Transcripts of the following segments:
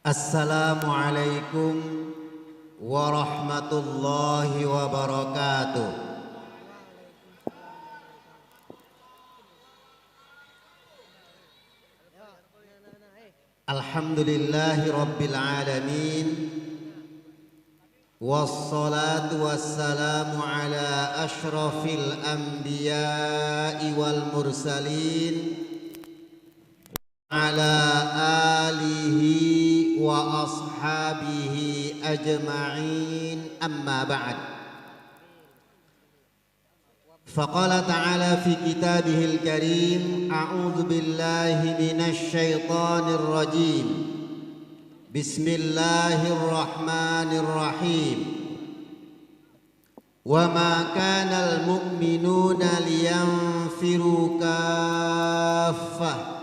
Assalamualaikum warahmatullahi wabarakatuh. Alhamdulillahi rabbil alamin. Wassalatu wassalamu ala ashrafil anbiya'i wal mursalin, ala alihi wa ashabihi ajma'in, amma ba'd. Faqala ta'ala fi kitabihil karim, a'udzu billahi minasy syaithanir rajim. Bismillahirrahmanirrahim. Wa ma kanal mu'minuna liyanfiru kaffah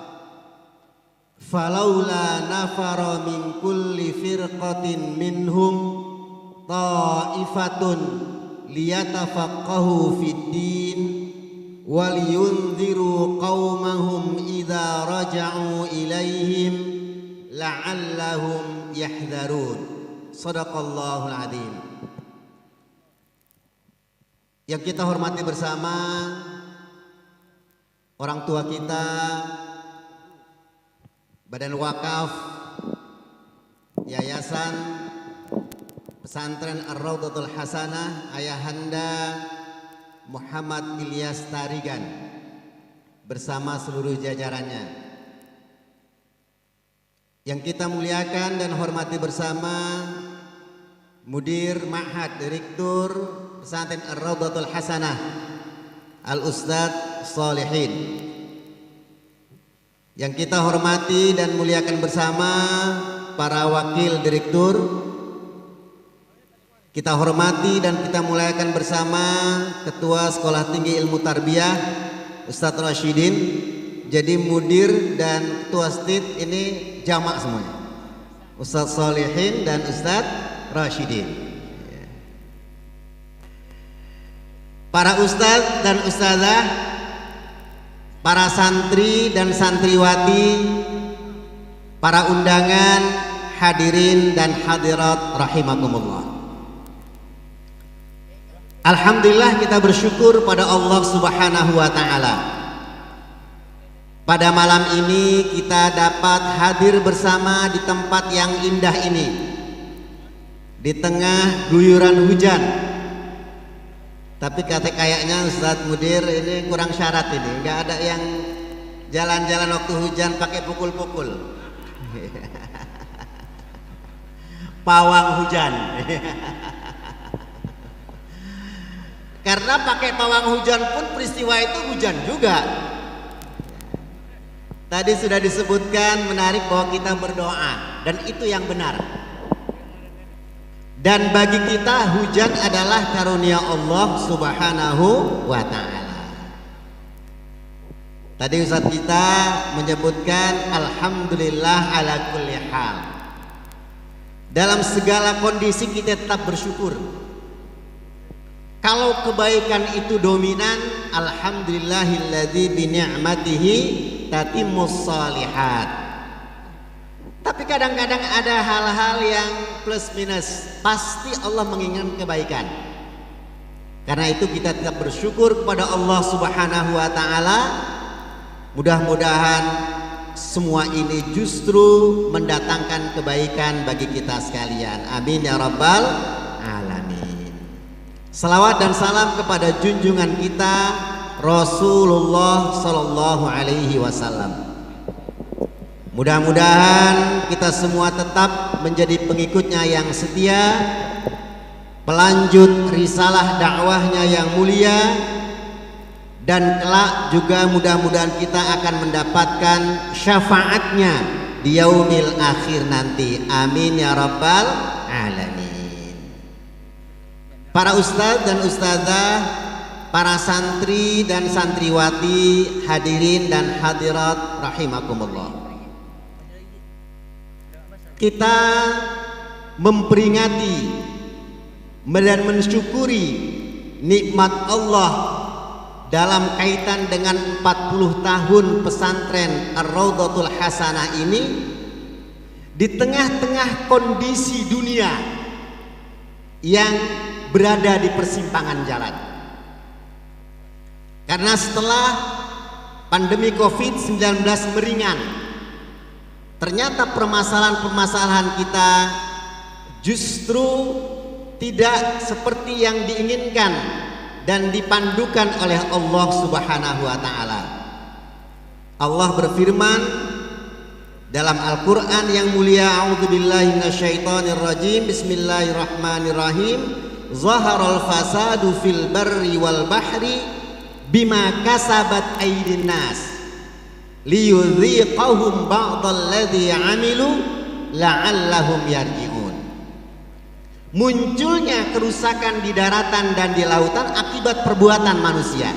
falaula nafara min kulli firqatin minhum ta'ifatun liyatafaqahu fid din wal yunziru qaumahum idza raja'u ilaihim la'allahum yahdharun. Shadaqallahul adzim. Yang kita hormati bersama orang tua kita, Badan Wakaf Yayasan Pesantren Ar-Raudhatul Hasanah Ayahanda Muhammad Ilyas Tarigan bersama seluruh jajarannya. Yang kita muliakan dan hormati bersama Mudir Ma'had Direktur Pesantren Ar-Raudhatul Hasanah Al-Ustadz Shalihin. Yang kita hormati dan muliakan bersama para wakil direktur. Kita hormati dan kita muliakan bersama Ketua Sekolah Tinggi Ilmu Tarbiyah Ustadz Rasyidin. Jadi mudir dan ketua stit ini jamak semuanya, Ustadz Shalihin dan Ustadz Rasyidin. Para ustadz dan ustadzah, para santri dan santriwati, para undangan, hadirin dan hadirat rahimakumullah. Alhamdulillah kita bersyukur pada Allah Subhanahu wa taala. Pada malam ini kita dapat hadir bersama di tempat yang indah ini, di tengah guyuran hujan. Tapi kayaknya Ustadz Mudir ini kurang syarat ini, nggak ada yang jalan-jalan waktu hujan pakai pukul-pukul. Pawang hujan. Karena pakai pawang hujan pun peristiwa itu hujan juga. Tadi sudah disebutkan menarik bahwa kita berdoa dan itu yang benar. Dan bagi kita hujan adalah karunia Allah Subhanahu wa taala. Tadi Ustaz kita menyebutkan alhamdulillah ala kulli hal. Dalam segala kondisi kita tetap bersyukur. Kalau kebaikan itu dominan, alhamdulillahilladzi bi ni'matihi tatimmus shalihat. Tapi kadang-kadang ada hal-hal yang plus minus. Pasti Allah menginginkan kebaikan. Karena itu kita tetap bersyukur kepada Allah Subhanahu wa taala. Mudah-mudahan semua ini justru mendatangkan kebaikan bagi kita sekalian. Amin ya rabbal alamin. Salawat dan salam kepada junjungan kita Rasulullah sallallahu alaihi wasallam. Mudah-mudahan kita semua tetap menjadi pengikutnya yang setia, pelanjut risalah dakwahnya yang mulia, dan kelak juga mudah-mudahan kita akan mendapatkan syafaatnya di yaumil akhir nanti. Amin ya rabbal alamin. Para ustadz dan ustadzah, para santri dan santriwati, hadirin dan hadirat rahimakumullah. Kita memperingati dan mensyukuri nikmat Allah dalam kaitan dengan 40 tahun pesantren Ar-Raudhatul Hasanah ini di tengah-tengah kondisi dunia yang berada di persimpangan jalan. Karena setelah pandemi COVID-19 meringan, ternyata permasalahan-permasalahan kita justru tidak seperti yang diinginkan dan dipandukan oleh Allah Subhanahu wa taala. Allah berfirman dalam Al-Qur'an yang mulia, a'udzubillahi minasyaitonirrajim, bismillahirrahmanirrahim, zaharal fasadu fil barri wal bahri bima kasabat aydin nas liyudhiqahum ba'dalladzi 'amilu la'allahum yarji'un. Munculnya kerusakan di daratan dan di lautan akibat perbuatan manusia.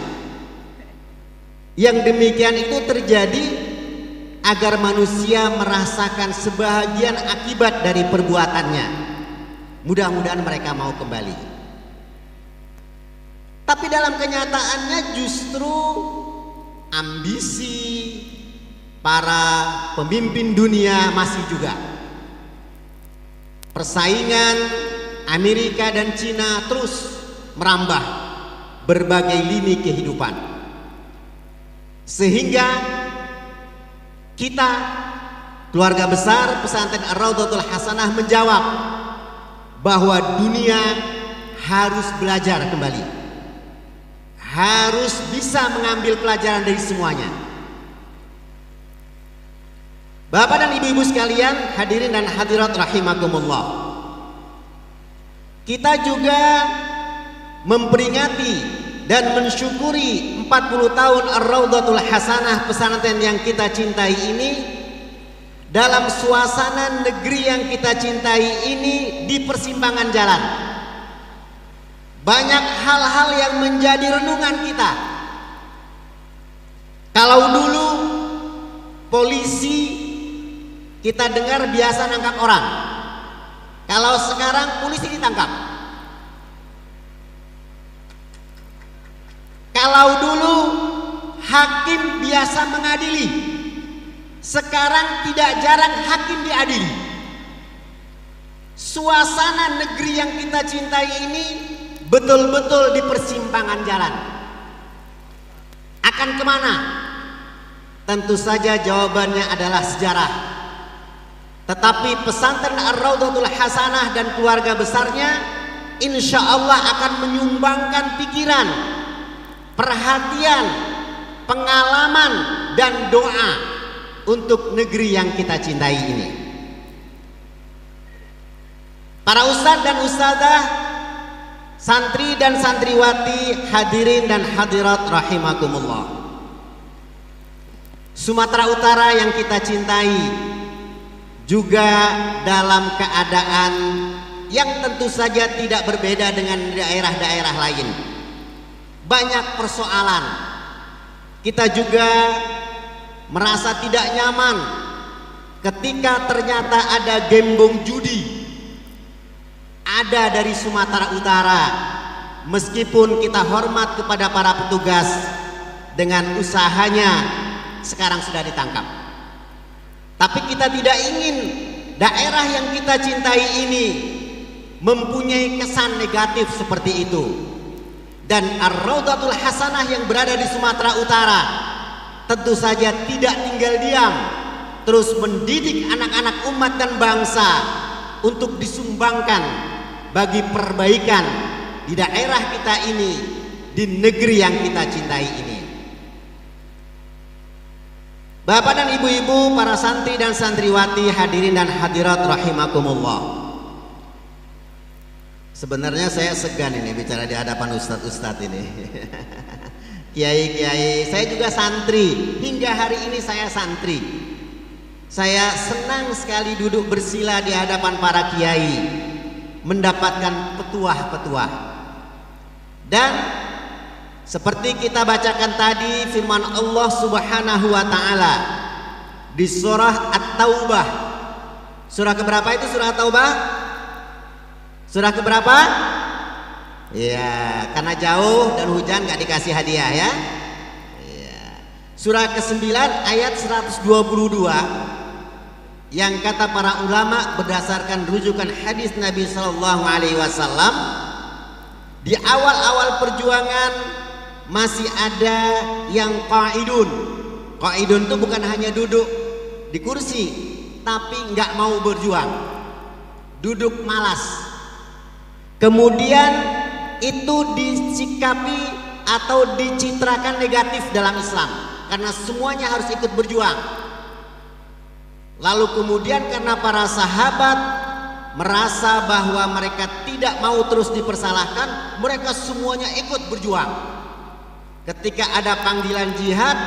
Yang demikian itu terjadi agar manusia merasakan sebahagian akibat dari perbuatannya. Mudah-mudahan mereka mau kembali. Tapi dalam kenyataannya justru ambisi para pemimpin dunia masih juga. Persaingan Amerika dan Cina terus merambah berbagai lini kehidupan, sehingga kita keluarga besar pesantren Ar-Raudhatul Hasanah menjawab bahwa dunia harus belajar kembali, harus bisa mengambil pelajaran dari semuanya. Bapak dan ibu-ibu sekalian, hadirin dan hadirat rahimakumullah, kita juga memperingati dan mensyukuri 40 tahun Ar-Raudhatul Hasanah, pesantren yang kita cintai ini, dalam suasana negeri yang kita cintai ini di persimpangan jalan. Banyak hal-hal yang menjadi renungan kita. Kalau dulu polisi kita dengar biasa nangkap orang, kalau sekarang polisi ditangkap. Kalau dulu hakim biasa mengadili, sekarang tidak jarang hakim diadili. Suasana negeri yang kita cintai ini betul-betul di persimpangan jalan. Akan kemana? Tentu saja jawabannya adalah sejarah. Tetapi pesantren Ar-Raudhatul Hasanah dan keluarga besarnya insya Allah akan menyumbangkan pikiran, perhatian, pengalaman, dan doa untuk negeri yang kita cintai ini. Para ustadz dan ustadzah, santri dan santriwati, hadirin dan hadirat rahimakumullah, Sumatera Utara yang kita cintai juga dalam keadaan yang tentu saja tidak berbeda dengan daerah-daerah lain. Banyak persoalan. Kita juga merasa tidak nyaman ketika ternyata ada gembong judi ada dari Sumatera Utara. Meskipun kita hormat kepada para petugas, dengan usahanya sekarang sudah ditangkap. Tapi kita tidak ingin daerah yang kita cintai ini mempunyai kesan negatif seperti itu. Dan Ar-Raudhatul Hasanah yang berada di Sumatera Utara tentu saja tidak tinggal diam, terus mendidik anak-anak umat dan bangsa untuk disumbangkan bagi perbaikan di daerah kita ini, di negeri yang kita cintai ini. Bapak dan ibu-ibu, para santri dan santriwati, hadirin dan hadirat rahimakumullah. Sebenarnya saya segan ini bicara di hadapan ustadz-ustadz ini. Kiai-kiai, saya juga santri. Hingga hari ini saya santri. Saya senang sekali duduk bersila di hadapan para kiai, mendapatkan petuah-petuah. Dan seperti kita bacakan tadi firman Allah Subhanahu wa taala di surah At-Taubah. Surah keberapa itu surah At-Taubah? Surah keberapa? Ya, karena jauh dan hujan gak dikasih hadiah ya. Surah ke-9 ayat 122. yang kata para ulama berdasarkan rujukan hadis Nabi Shallallahu Alaihi Wasallam, di awal-awal perjuangan masih ada yang qaidun. Qaidun itu bukan hanya duduk di kursi, tapi nggak mau berjuang, duduk malas. Kemudian itu disikapi atau dicitrakan negatif dalam Islam, karena semuanya harus ikut berjuang. Lalu kemudian karena para sahabat merasa bahwa mereka tidak mau terus dipersalahkan, mereka semuanya ikut berjuang. Ketika ada panggilan jihad,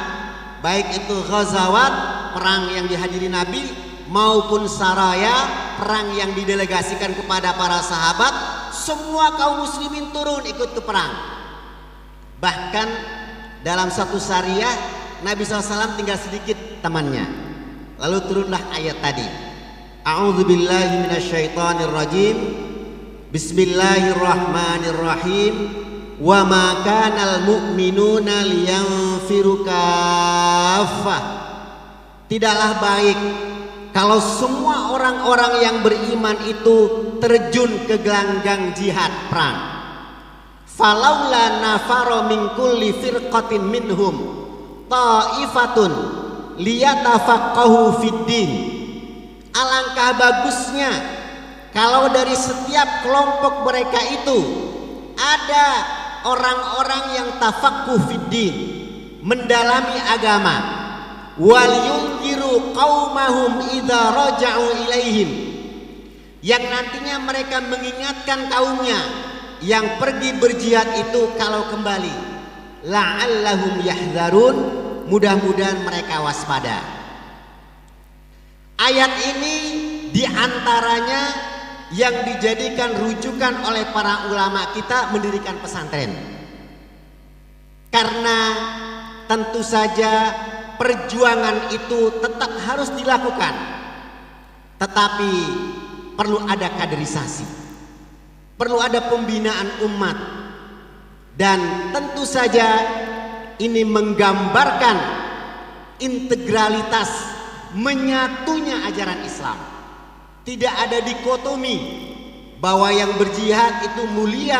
baik itu ghazawat, perang yang dihadiri Nabi, maupun saraya, perang yang didelegasikan kepada para sahabat, semua kaum muslimin turun ikut ke perang. Bahkan dalam satu syariah Nabi SAW tinggal sedikit temannya. Lalu turunlah ayat tadi. A'udzubillahi minasyaitonirrajim. Bismillahirrahmanirrahim. Wa ma kanal mu'minuna liyanfiru kaffah. Tidaklah baik kalau semua orang-orang yang beriman itu terjun ke gelanggang jihad perang. Falaula nafaro min kulli firqatin minhum ta'ifatun liyatafaqahu fiddin. Alangkah bagusnya kalau dari setiap kelompok mereka itu ada orang-orang yang tafaqquh fiddin, mendalami agama. Wal yunziru qaumahum idza raja'u ilaihim, yang nantinya mereka mengingatkan kaumnya yang pergi berjihad itu kalau kembali. La'allahum yahdzarun, mudah-mudahan mereka waspada. Ayat ini diantaranya yang dijadikan rujukan oleh para ulama kita mendirikan pesantren. Karena tentu saja perjuangan itu tetap harus dilakukan, tetapi perlu ada kaderisasi, perlu ada pembinaan umat, dan tentu saja ini menggambarkan integralitas menyatunya ajaran Islam. Tidak ada dikotomi bahwa yang berjihad itu mulia,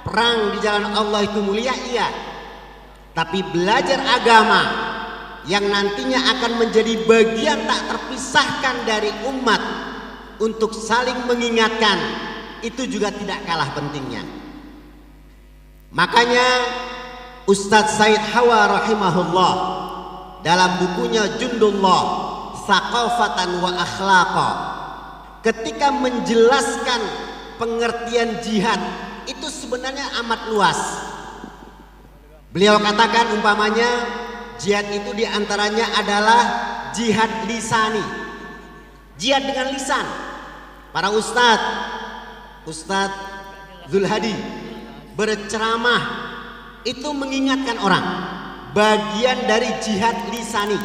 perang di jalan Allah itu mulia, iya. Tapi belajar agama yang nantinya akan menjadi bagian tak terpisahkan dari umat untuk saling mengingatkan, itu juga tidak kalah pentingnya. Makanya Ustadz Said Hawa rahimahullah dalam bukunya Jundullah Thaqafatan wa Akhlaqa, ketika menjelaskan pengertian jihad itu sebenarnya amat luas. Beliau katakan umpamanya jihad itu diantaranya adalah jihad lisani, jihad dengan lisan. Para Ustadz Zulhadi berceramah itu mengingatkan orang, bagian dari jihad lisani.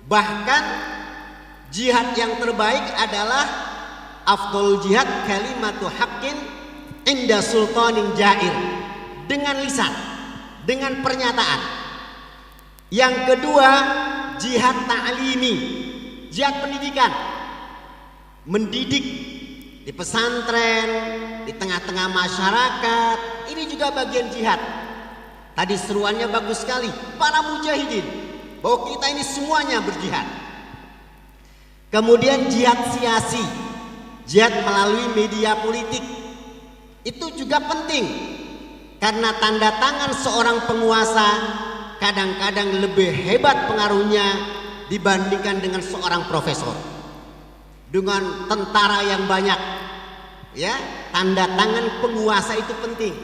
Bahkan jihad yang terbaik adalah afdhalul jihad kalimatu haqqin inda sultanin jair, dengan lisan, dengan pernyataan. Yang kedua jihad ta'limi, jihad pendidikan, mendidik di pesantren, di tengah-tengah masyarakat, ini juga bagian jihad. Tadi seruannya bagus sekali, para mujahidin, bahwa kita ini semuanya berjihad. Kemudian jihad siasi, jihad melalui media politik, itu juga penting, karena tanda tangan seorang penguasa kadang-kadang lebih hebat pengaruhnya dibandingkan dengan seorang profesor dengan tentara yang banyak. Ya, tanda tangan penguasa itu penting.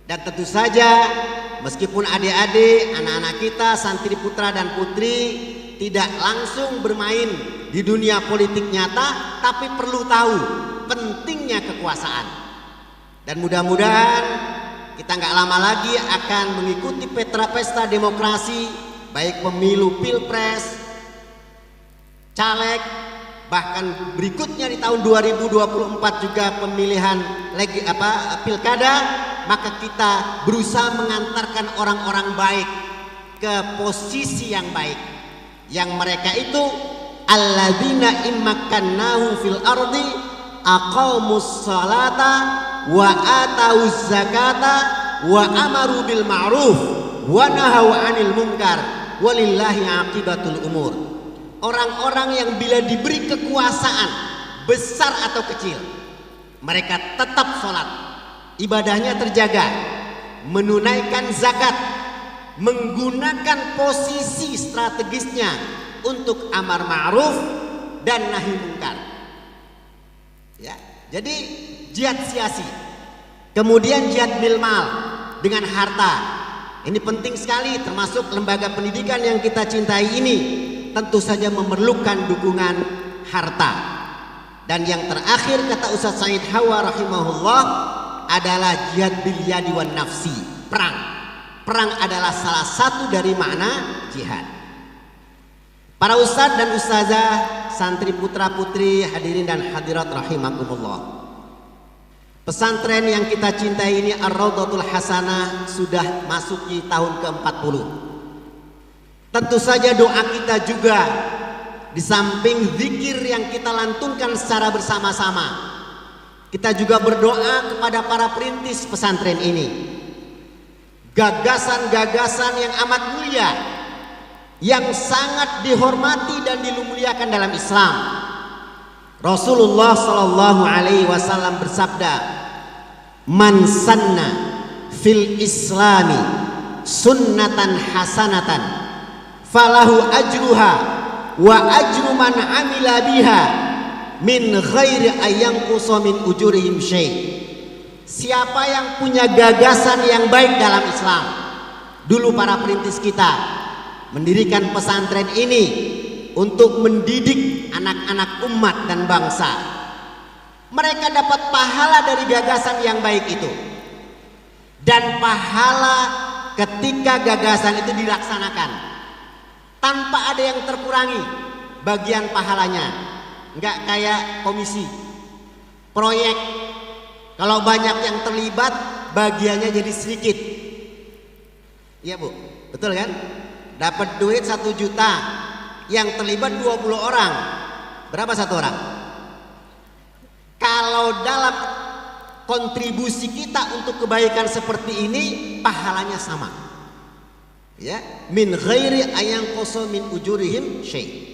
Dan tentu saja meskipun adik-adik, anak-anak kita, santri putra dan putri tidak langsung bermain di dunia politik nyata, tapi perlu tahu pentingnya kekuasaan. Dan mudah-mudahan kita nggak lama lagi akan mengikuti pesta demokrasi, baik pemilu pilpres, caleg, bahkan berikutnya di tahun 2024 juga pemilihan pilkada. Maka kita berusaha mengantarkan orang-orang baik ke posisi yang baik, yang mereka itu alladzina immakannahum fil ardi aqamus salata wa atauz zakata wa amaru bil ma'ruf wa nahaw 'anil munkar walillahi aqibatul umur. Orang-orang yang bila diberi kekuasaan besar atau kecil, mereka tetap sholat, ibadahnya terjaga, menunaikan zakat, menggunakan posisi strategisnya untuk amar ma'ruf dan nahi munkar. Ya, jadi jihad siyasi, kemudian jihad bil mal dengan harta. Ini penting sekali, termasuk lembaga pendidikan yang kita cintai ini tentu saja memerlukan dukungan harta. Dan yang terakhir kata Ustaz Said Hawa rahimahullah adalah jihad bil yadi wan nafsi, perang. Perang adalah salah satu dari makna jihad. Para ustadz dan ustazah, santri putra putri, hadirin dan hadirat rahimakumullah. Pesantren yang kita cintai ini Ar-Raudhatul Hasanah sudah masuki tahun ke-40. Tentu saja doa kita juga di samping zikir yang kita lantunkan secara bersama-sama, kita juga berdoa kepada para perintis pesantren ini. Gagasan-gagasan yang amat mulia, yang sangat dihormati dan dimuliakan dalam Islam. Rasulullah Shallallahu Alaihi Wasallam bersabda, "Man sanna fil Islami sunnatan hasanatan, falahu ajruha wa ajru man amila biha min ghairi ayyanqusa min ujurihim syai'." Siapa yang punya gagasan yang baik dalam Islam, dulu para perintis kita mendirikan pesantren ini untuk mendidik anak-anak umat dan bangsa. Mereka dapat pahala dari gagasan yang baik itu, dan pahala ketika gagasan itu dilaksanakan tanpa ada yang terkurangi bagian pahalanya. Enggak kayak komisi proyek, kalau banyak yang terlibat bagiannya jadi sedikit. Iya Bu, betul kan? Dapat duit 1 juta, yang terlibat 20 orang, berapa satu orang? Kalau dalam kontribusi kita untuk kebaikan seperti ini, pahalanya sama. Ya, min ghairi ayyanqusa min ujurihim syai'.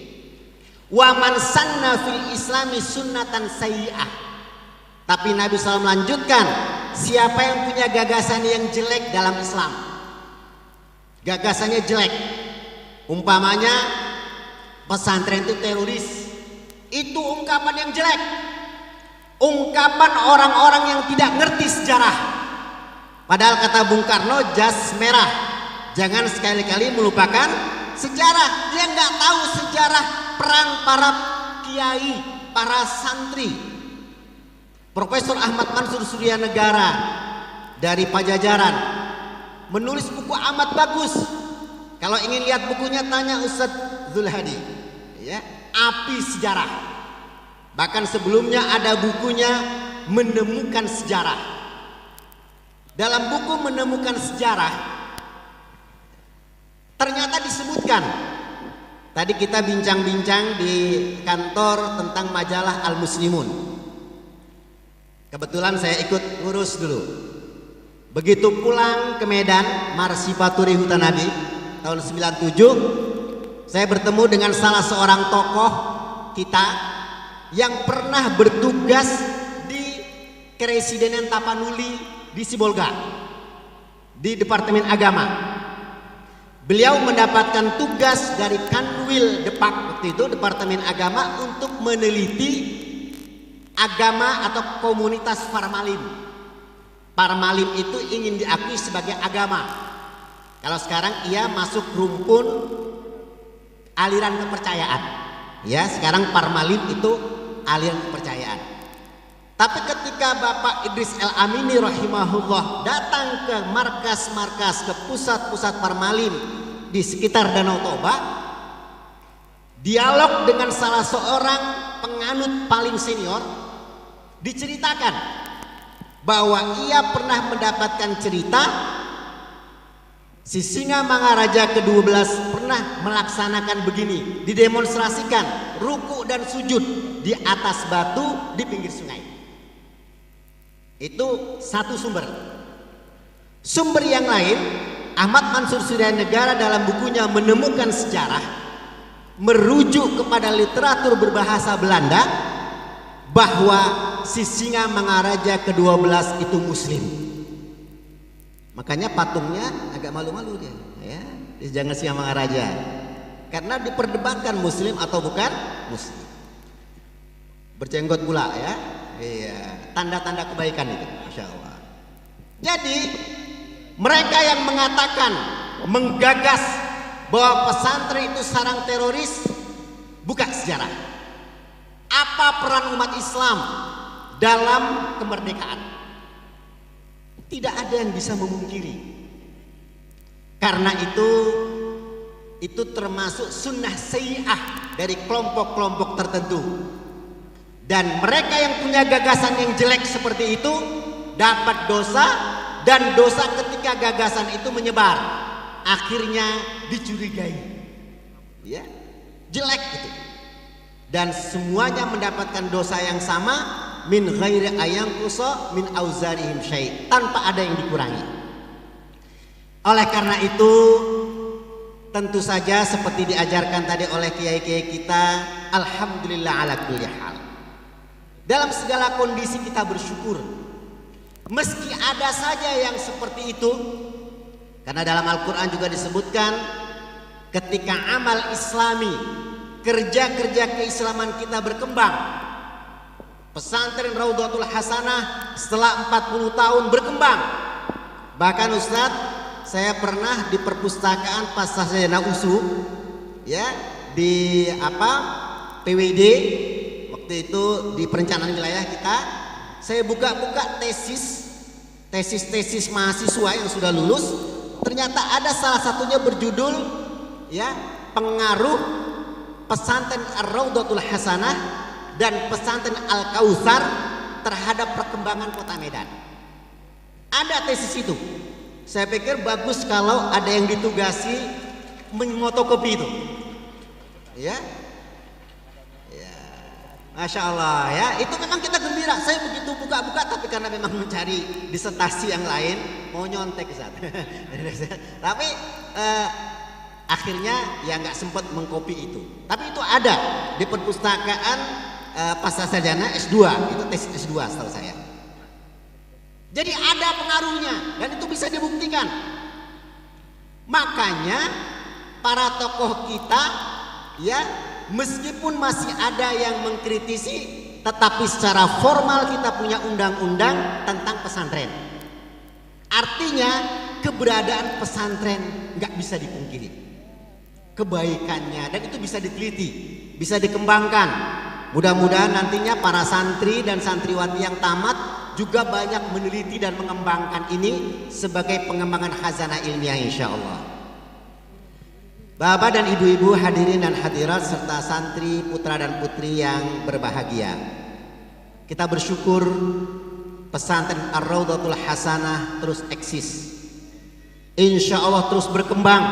Wa man sanna fil islami sunnatan sayyi'ah. Tapi Nabi SAW melanjutkan, siapa yang punya gagasan yang jelek dalam Islam, gagasannya jelek, umpamanya pesantren itu teroris, itu ungkapan yang jelek, ungkapan orang-orang yang tidak ngerti sejarah. Padahal kata Bung Karno, jas merah, jangan sekali-kali melupakan sejarah. Dia nggak tahu sejarah peran para kiai, para santri. Profesor Ahmad Mansur Surya Negara dari Pajajaran menulis buku amat bagus. Kalau ingin lihat bukunya, tanya Ustadz Zulhadi, ya, Api Sejarah. Bahkan sebelumnya ada bukunya Menemukan Sejarah. Dalam buku Menemukan Sejarah ternyata disebutkan, tadi kita bincang-bincang di kantor tentang majalah Al Muslimun. Kebetulan saya ikut ngurus dulu. Begitu pulang ke Medan, Marsipaturi Hutanadi tahun 97, saya bertemu dengan salah seorang tokoh kita yang pernah bertugas di Keresidenan Tapanuli di Sibolga, di Departemen Agama. Beliau mendapatkan tugas dari Kanwil Depak waktu itu, Departemen Agama, untuk meneliti agama atau komunitas Parmalim. Parmalim itu ingin diakui sebagai agama. Kalau sekarang ia masuk rumpun aliran kepercayaan. Ya, sekarang Parmalim itu aliran kepercayaan. Tapi ketika Bapak Idris El Amini rahimahullah datang ke markas-markas, ke pusat-pusat Parmalim di sekitar Danau Toba, dialog dengan salah seorang penganut paling senior, diceritakan bahwa ia pernah mendapatkan cerita Si Singa Mangaraja ke-12 pernah melaksanakan begini, didemonstrasikan ruku dan sujud di atas batu di pinggir sungai. Itu satu sumber. Sumber yang lain, Ahmad Mansur Suryanegara dalam bukunya Menemukan Sejarah merujuk kepada literatur berbahasa Belanda bahwa si Singa Mangaraja ke-12 itu muslim. Makanya patungnya agak malu-malu dia, ya. Jangan Singa Mangaraja. Karena diperdebatkan muslim atau bukan muslim. Berjenggot pula, ya. Iya, tanda-tanda kebaikan itu, Masya Allah. Jadi mereka yang mengatakan, menggagas bahwa pesantren itu sarang teroris, buka sejarah. Apa peran umat Islam dalam kemerdekaan? Tidak ada yang bisa memungkiri. Karena itu termasuk sunnah sayyi'ah dari kelompok-kelompok tertentu. Dan mereka yang punya gagasan yang jelek seperti itu dapat dosa, dan dosa ketika gagasan itu menyebar, akhirnya dicurigai, ya, jelek itu. Dan semuanya mendapatkan dosa yang sama, min ghairi ayanqusa min auzarihim syai', tanpa ada yang dikurangi. Oleh karena itu, tentu saja seperti diajarkan tadi oleh kiai-kiai kita, alhamdulillah ala kulli hal. Dalam segala kondisi kita bersyukur, meski ada saja yang seperti itu. Karena dalam Al-Quran juga disebutkan, ketika amal islami, kerja-kerja keislaman kita berkembang, pesantren Raudhatul Hasanah setelah 40 tahun berkembang. Bahkan Ustadz, saya pernah di perpustakaan Pasar Sarjana USU, ya, di PWD, waktu itu di perencanaan wilayah kita. Saya buka-buka tesis mahasiswa yang sudah lulus. Ternyata ada salah satunya berjudul, ya, pengaruh pesantren Ar-Raudhatul Hasanah dan pesantren Al-Kautsar terhadap perkembangan kota Medan. Ada tesis itu. Saya pikir bagus kalau ada yang ditugasi mengotokopi itu, ya. Masya Allah, ya, itu memang kita gembira. Saya begitu buka-buka, tapi karena memang mencari disertasi yang lain, mau nyontek ke sana. Tapi akhirnya ya nggak sempat mengkopi itu. Tapi itu ada di perpustakaan Pasar Sarjana S2, itu tesis S2 setahu saya. Jadi ada pengaruhnya dan itu bisa dibuktikan. Makanya para tokoh kita, ya, meskipun masih ada yang mengkritisi, tetapi secara formal kita punya undang-undang tentang pesantren. Artinya keberadaan pesantren nggak bisa dipungkiri, kebaikannya, dan itu bisa diteliti, bisa dikembangkan. Mudah-mudahan nantinya para santri dan santriwati yang tamat juga banyak meneliti dan mengembangkan ini sebagai pengembangan khazanah ilmiah, insya Allah. Bapak dan ibu-ibu hadirin dan hadirat serta santri putra dan putri yang berbahagia, kita bersyukur pesantren Ar-Raudhatul Hasanah terus eksis, insya Allah terus berkembang,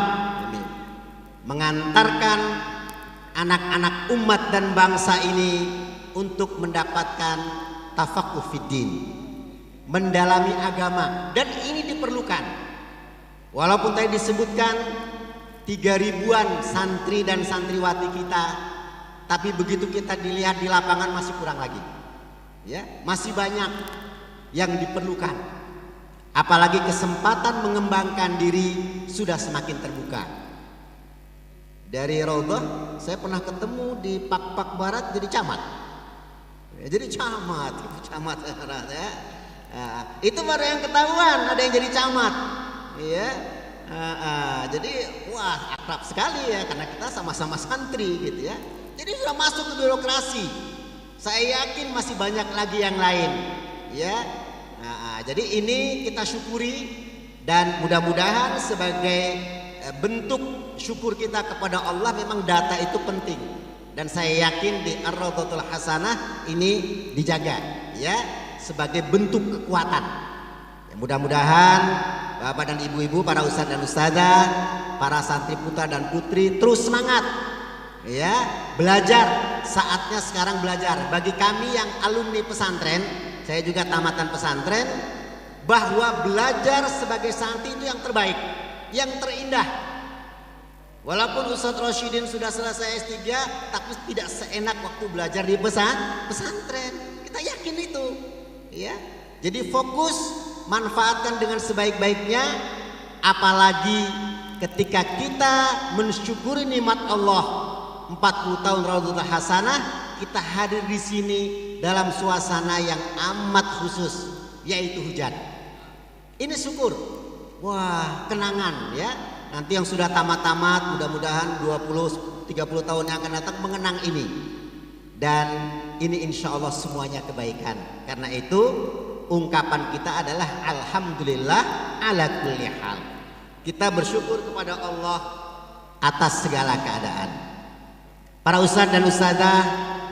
mengantarkan anak-anak umat dan bangsa ini untuk mendapatkan tafaqquh fiddin, mendalami agama, dan ini diperlukan. Walaupun tadi disebutkan 3.000-an santri dan santriwati kita, tapi begitu kita dilihat di lapangan masih kurang lagi, ya, masih banyak yang diperlukan. Apalagi kesempatan mengembangkan diri sudah semakin terbuka. Dari Raudhah saya pernah ketemu di Pak Barat jadi camat, ya, jadi camat ya. Nah, itu baru yang ketahuan ada yang jadi camat, ya. Jadi wah, akrab sekali ya, karena kita sama-sama santri gitu ya. Jadi sudah masuk ke birokrasi. Saya yakin masih banyak lagi yang lain, ya. Jadi ini kita syukuri, dan mudah-mudahan sebagai bentuk syukur kita kepada Allah, memang data itu penting, dan saya yakin di Ar-Raudhatul Hasanah ini dijaga, ya, sebagai bentuk kekuatan. Ya, mudah-mudahan Bapak dan ibu-ibu, para ustadz dan ustadzah, para santri putra dan putri, terus semangat. Ya, belajar. Saatnya sekarang belajar. Bagi kami yang alumni pesantren, saya juga tamatan pesantren, bahwa belajar sebagai santri itu yang terbaik, yang terindah. Walaupun Ustadz Rosyidin sudah selesai S3, tapi tidak seenak waktu belajar di pesantren. Kita yakin itu. Ya. Jadi fokus, manfaatkan dengan sebaik-baiknya, apalagi ketika kita mensyukuri nikmat Allah 40 tahun Raudhatul Hasanah, kita hadir di sini dalam suasana yang amat khusus, yaitu hujan. Ini syukur. Wah, kenangan ya. Nanti yang sudah tamat-tamat, mudah-mudahan 20-30 tahun yang akan datang mengenang ini. Dan ini insya Allah semuanya kebaikan. Karena itu ungkapan kita adalah alhamdulillah ala kulli hal. Kita bersyukur kepada Allah atas segala keadaan. Para ustadz dan ustadzah,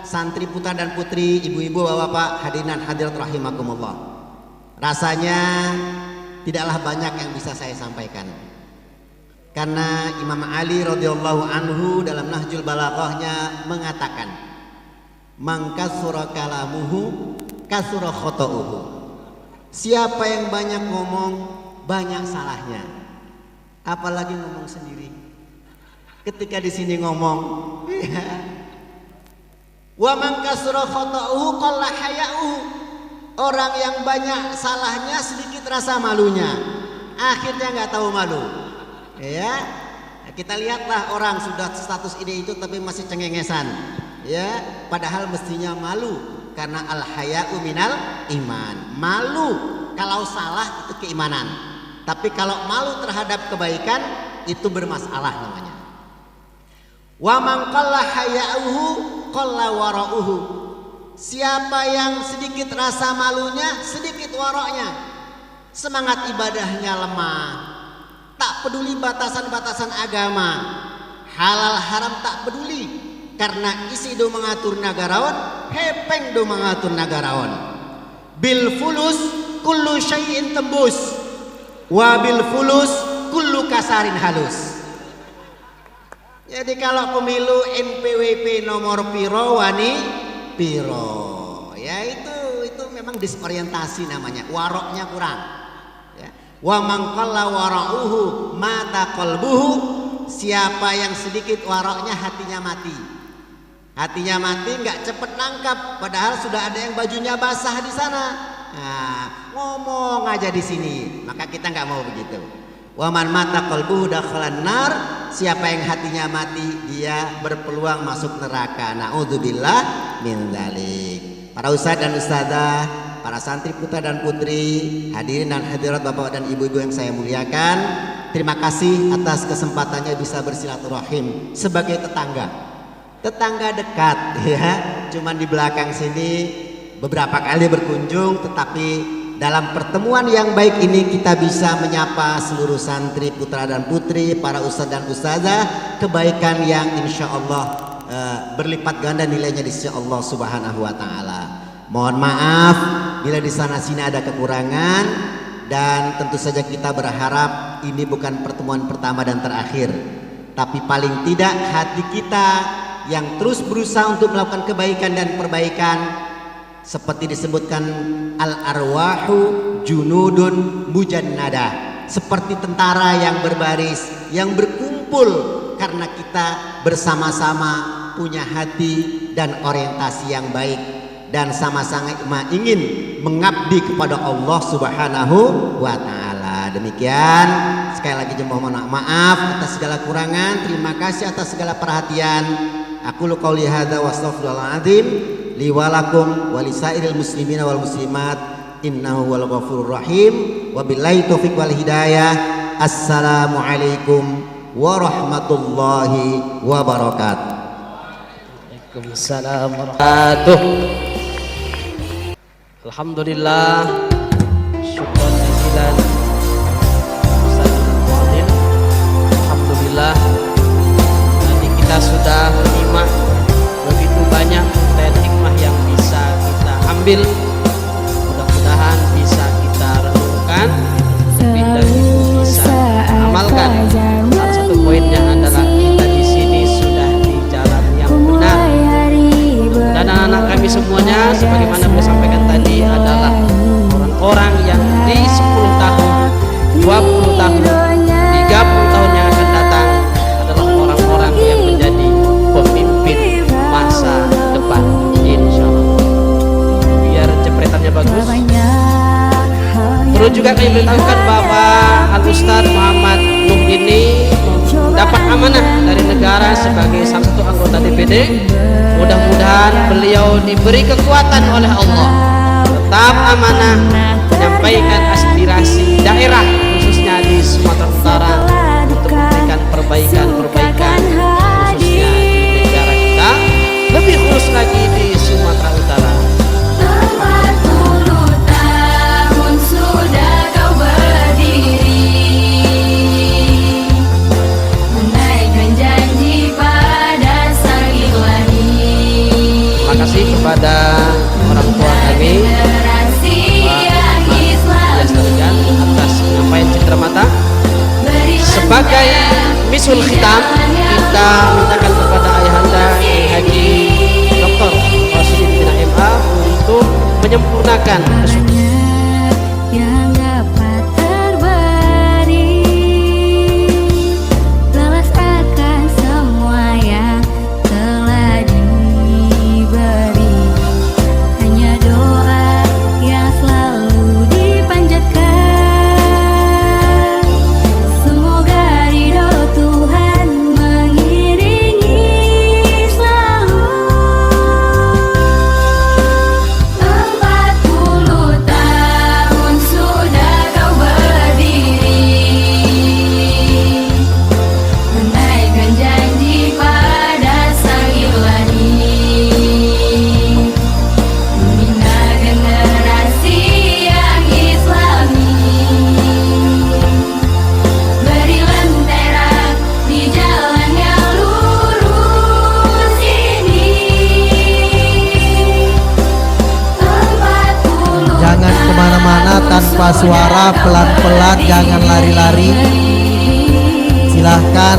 santri putra dan putri, ibu-ibu, bapak-bapak, hadirin dan hadirat rahimakumullah. Rasanya tidaklah banyak yang bisa saya sampaikan. Karena Imam Ali radhiyallahu anhu dalam Nahjul Balaghahnya mengatakan, "Man kasura kalamuhu kasura khata'uhu." Siapa yang banyak ngomong, banyak salahnya. Apalagi ngomong sendiri. Ketika di sini ngomong, ya. Wa man kasura khata'uhu qalla haya'uhu. Orang yang banyak salahnya sedikit rasa malunya. Akhirnya nggak tahu malu. Ya, kita lihatlah orang sudah status ini itu tapi masih cengengesan. Ya, padahal mestinya malu karena al haya'u minal iman. Malu kalau salah itu keimanan. Tapi kalau malu terhadap kebaikan itu bermasalah namanya. Wa man qalla haya'uhu qalla wara'uhu. Siapa yang sedikit rasa malunya, sedikit waroknya. Semangat ibadahnya lemah. Tak peduli batasan-batasan agama, halal haram tak peduli, karena isi do mengatur nagarawan, hepeng do mengatur nagarawan. Bil fulus kullu syai'in tembus, wa bil fulus kullu kasarin halus. Jadi kalau pemilu NPWP nomor piro wani piro, ya itu memang disorientasi namanya, waroknya kurang. Wa man qalla wara'uhu mata qalbuhu. Siapa yang sedikit waroknya hatinya mati. Hatinya mati nggak cepet nangkap, padahal sudah ada yang bajunya basah di sana. Nah, ngomong aja di sini, maka kita nggak mau begitu. Wa man mata qalbuhu dakhalan nar. Siapa yang hatinya mati, dia berpeluang masuk neraka. Na'udzubillah min dzalik. Para ustadz dan ustadzah, para santri putra dan putri, hadirin dan hadirat bapak dan ibu-ibu yang saya muliakan, terima kasih atas kesempatannya bisa bersilaturahim sebagai tetangga dekat ya, cuman di belakang sini beberapa kali berkunjung, tetapi dalam pertemuan yang baik ini kita bisa menyapa seluruh santri putra dan putri, para ustadz dan ustazah, kebaikan yang insya Allah berlipat ganda nilainya di sisi Allah Subhanahu wa Ta'ala. Mohon maaf bila di sana sini ada kekurangan, dan tentu saja kita berharap ini bukan pertemuan pertama dan terakhir, tapi paling tidak hati kita yang terus berusaha untuk melakukan kebaikan dan perbaikan, seperti disebutkan al arwahu junudun mujannada, seperti tentara yang berbaris, yang berkumpul karena kita bersama-sama punya hati dan orientasi yang baik, dan sama-sama ingin mengabdi kepada Allah Subhanahu wa Ta'ala. Demikian, sekali lagi mohon maaf atas segala kurangan, terima kasih atas segala perhatian. Aku qouli hadza wa astaghfirullahal azim li wa lakum wa lisairil muslimina wal muslimat innahu wal ghafurur rahim. Wabillahi taufiq wal hidayah. Assalamualaikum warahmatullahi wabarakatuh. Waalaikumsalam warahmatullahi. Alhamdulillah, syukran jazilan Ustadzul Fadil. Alhamdulillah, tadi kita sudah menyimak begitu banyak dan hikmah yang bisa kita ambil. Mudah-mudahan bisa kita renungkan lebih dari itu. sebagaimana beliau sampaikan tadi adalah orang-orang yang di 10 tahun, 20 tahun, 30 tahun yang akan datang adalah orang-orang yang menjadi pemimpin masa depan, insya Allah. Biar jepretannya bagus. Perlu juga kami beritahukan Bapak Al-Ustaz Muhammad Nuh ini dapat amanah dari negara sebagai salah satu anggota DPD. Mudah-mudahan beliau diberi kekuatan oleh Allah, tetap amanah menyampaikan aspirasi daerah khususnya di Sumatera Utara untuk memberikan perbaikan-perbaikan khususnya di negara kita, lebih khusus lagi di Sumatera Utara. 40 tahun sudah kau berdiri, menaikkan janji pada sang ilahi. Terima kasih kepada orang tua kami Generasi yang Islam atas penyampaian citra mata. Sebagai misul khitam, kita mintakan kepada ayahanda Haji Dr. Rasyidin bin MA untuk menyempurnakan yang dapat terberi, balas akan semua yang telah diberi. Hanya doa yang selalu dipanjatkan, semoga ridho Tuhan mengiringi selalu. 40 tahun sudah kau berdiri, menaikkan janji pada sang ilahi, membina generasi yang islami, beri lentera di jalan yang lurus ini. 40 Jangan kemana-mana tanpa suara, pelan-pelan, jangan lari-lari. Silahkan